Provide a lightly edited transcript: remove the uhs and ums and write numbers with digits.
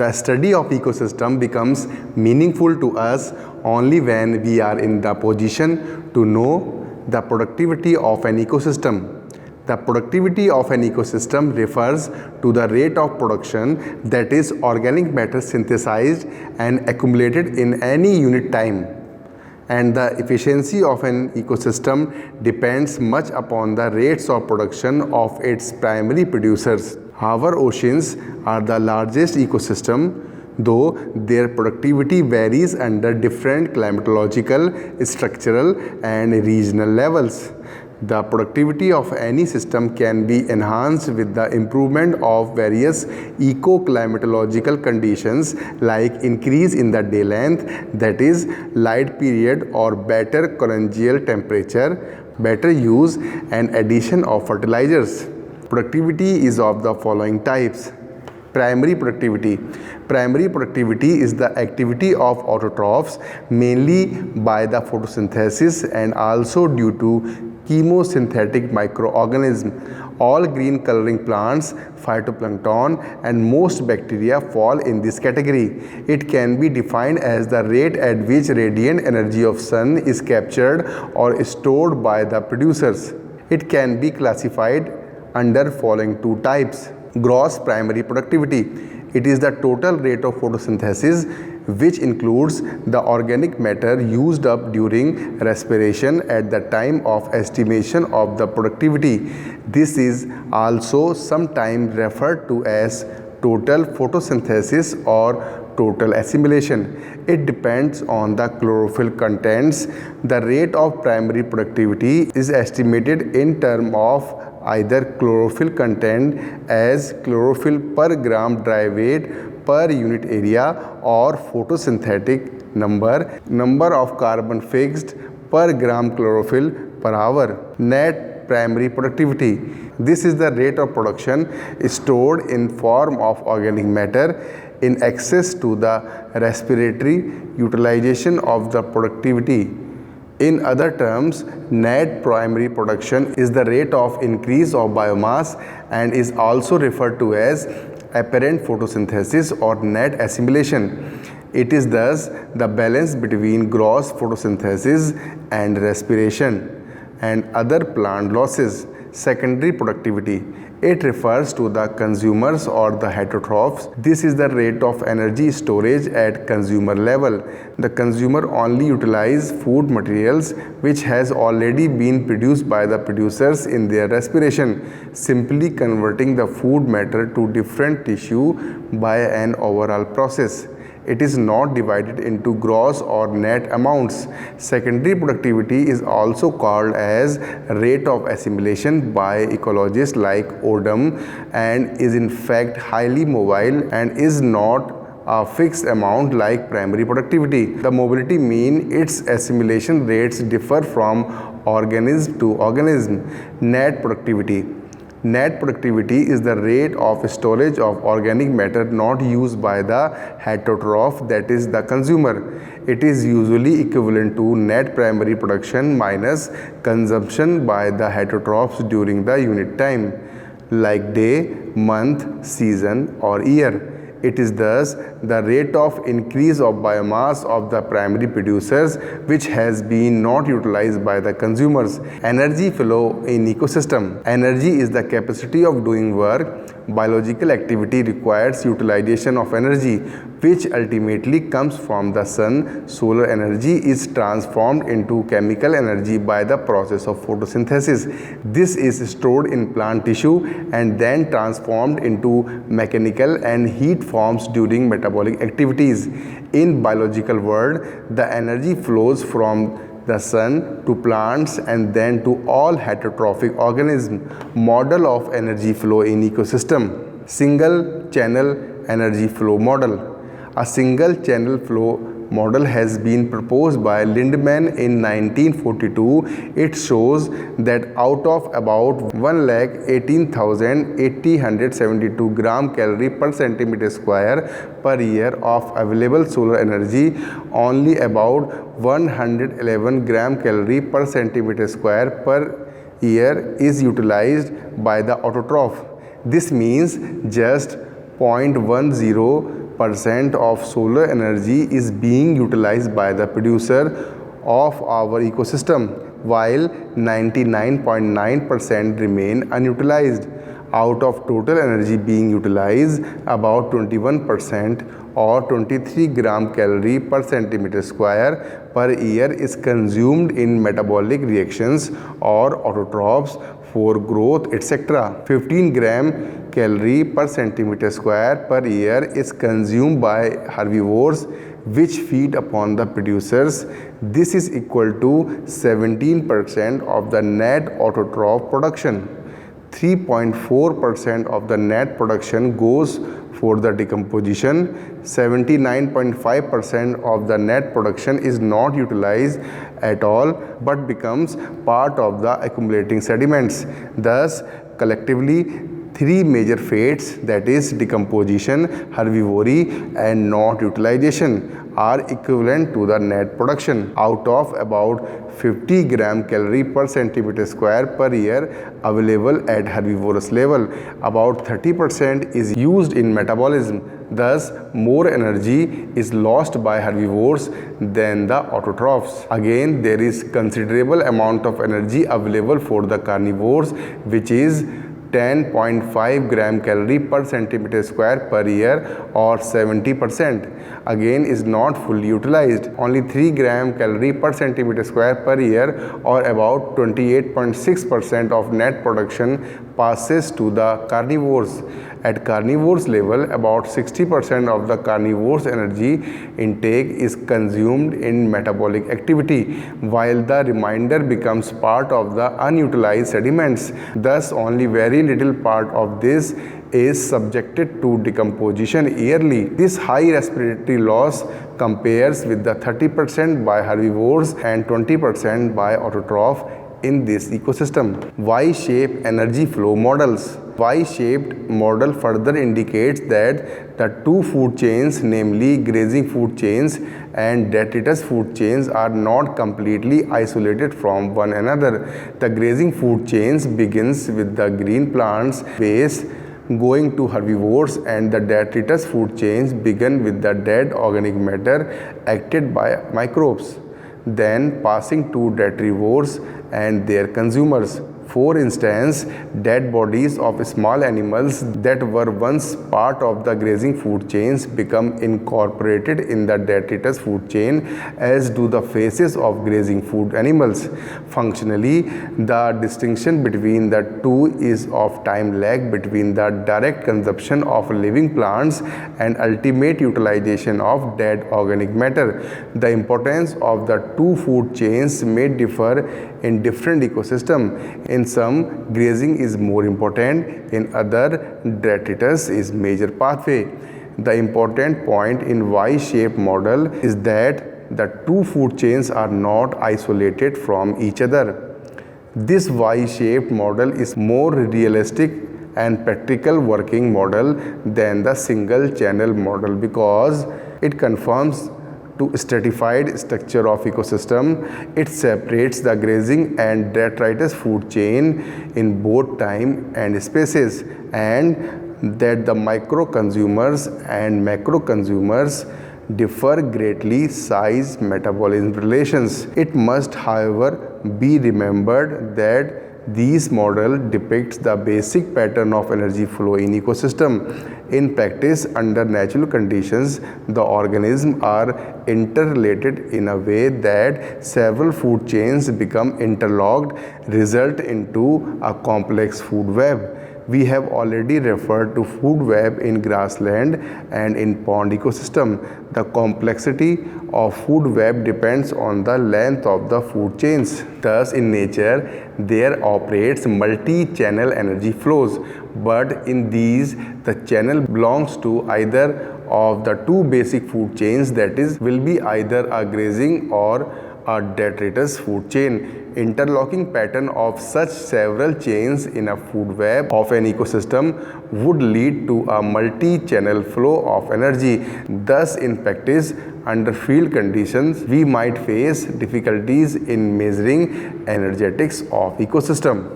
The study of ecosystem becomes meaningful to us only when we are in the position to know the productivity of an ecosystem. The productivity of an ecosystem refers to the rate of production, that is, organic matter synthesized and accumulated in any unit time. And the efficiency of an ecosystem depends much upon the rates of production of its primary producers. Our oceans are the largest ecosystem, though their productivity varies under different climatological, structural, and regional levels. The productivity of any system can be enhanced with the improvement of various eco-climatological conditions like increase in the day length, that is, light period, or better colloidal temperature, better use and addition of fertilizers. Productivity is of the following types. Primary productivity. Primary productivity is the activity of autotrophs mainly by the photosynthesis and also due to chemosynthetic microorganisms. All green coloring plants, phytoplankton, and most bacteria fall in this category. It can be defined as the rate at which radiant energy of sun is captured or stored by the producers. It can be classified under following two types. Gross primary productivity. It is the total rate of photosynthesis which includes the organic matter used up during respiration at the time of estimation of the productivity. This is also sometimes referred to as total photosynthesis or total assimilation. It depends on the chlorophyll contents. The rate of primary productivity is estimated in terms of either chlorophyll content as chlorophyll per gram dry weight per unit area or photosynthetic number of carbon fixed per gram chlorophyll per hour. Net primary productivity. This is the rate of production stored in form of organic matter in excess to the respiratory utilization of the productivity. In other terms, net primary production is the rate of increase of biomass and is also referred to as apparent photosynthesis or net assimilation. It is thus the balance between gross photosynthesis and respiration and other plant losses. Secondary productivity. It refers to the consumers or the heterotrophs. This is the rate of energy storage at consumer level. The consumer only utilize food materials which has already been produced by the producers in their respiration, simply converting the food matter to different tissue by an overall process. It is not divided into gross or net amounts. Secondary productivity is also called as rate of assimilation by ecologists like Odum and is in fact highly mobile and is not a fixed amount like primary productivity. The mobility means its assimilation rates differ from organism to organism. Net productivity. Net productivity is the rate of storage of organic matter not used by the heterotroph, that is the consumer. It is usually equivalent to net primary production minus consumption by the heterotrophs during the unit time, like day, month, season, or year. It is thus the rate of increase of biomass of the primary producers which has been not utilized by the consumers. Energy flow in ecosystem. Energy is the capacity of doing work. Biological activity requires utilization of energy which ultimately comes from the sun. Solar energy is transformed into chemical energy by the process of photosynthesis. This is stored in plant tissue and then transformed into mechanical and heat forms during metabolic activities. In biological world, the energy flows from the sun to plants and then to all heterotrophic organisms. Model of energy flow in ecosystem. Single channel energy flow model. A single channel flow model has been proposed by Lindemann in 1942. It shows that out of about 1,18,872 gram calorie per centimeter square per year of available solar energy, only about 111 gram calorie per centimeter square per year is utilized by the autotroph. This means just 0.10 percent of solar energy is being utilized by the producer of our ecosystem, while 99.9% remain unutilized. Out of total energy being utilized, about 21% or 23 gram calorie per centimeter square per year is consumed in metabolic reactions or autotrophs for growth, etc. 15 gram calorie per centimeter square per year is consumed by herbivores which feed upon the producers. This is equal to 17% of the net autotroph production. 3.4% of the net production goes for the decomposition. 79.5% of the net production is not utilized at all but becomes part of the accumulating sediments. Thus, collectively, three major fates, that is decomposition, herbivory and not utilization, are equivalent to the net production. Out of about 50 gram calorie per centimeter square per year available at herbivorous level, about 30% is used in metabolism. Thus, more energy is lost by herbivores than the autotrophs. Again, there is considerable amount of energy available for the carnivores, which is 10.5 gram calorie per centimeter square per year or 70%. Again, is not fully utilized. Only 3 gram calorie per centimeter square per year or about 28.6% of net production passes to the carnivores. At carnivores level, about 60% of the carnivores energy intake is consumed in metabolic activity, while the remainder becomes part of the unutilized sediments. Thus, only very little part of this is subjected to decomposition yearly. This high respiratory loss compares with the 30% by herbivores and 20% by autotroph in this ecosystem. Y-shaped energy flow models. Y-shaped model further indicates that the two food chains, namely grazing food chains and detritus food chains, are not completely isolated from one another. The grazing food chains begins with the green plants base going to herbivores, and the detritus food chains begin with the dead organic matter acted by microbes, then passing to detrivores and their consumers. For instance, dead bodies of small animals that were once part of the grazing food chains become incorporated in the detritus food chain, as do the faces of grazing food animals. Functionally, the distinction between the two is of time lag between the direct consumption of living plants and ultimate utilization of dead organic matter. The importance of the two food chains may differ in different ecosystems. In some, grazing is more important. In other, detritus is major pathway. The important point in Y-shaped model is that the two food chains are not isolated from each other. This Y-shaped model is more realistic and practical working model than the single channel model because it confirms to stratified structure of ecosystem. It separates the grazing and detritus food chain in both time and spaces, and that the micro consumers and macro consumers differ greatly size metabolism relations. It must, however, be remembered that these model depicts the basic pattern of energy flow in ecosystem. In practice, under natural conditions, the organisms are interrelated in a way that several food chains become interlocked, result into a complex food web. We have already referred to food web in grassland and in pond ecosystem. The complexity of food web depends on the length of the food chains. Thus, in nature, there operates multi-channel energy flows, but in these, the channel belongs to either of the two basic food chains, that is, will be either a grazing or a detritus food chain. Interlocking pattern of such several chains in a food web of an ecosystem would lead to a multi-channel flow of energy. Thus, in practice, under field conditions, we might face difficulties in measuring energetics of ecosystem.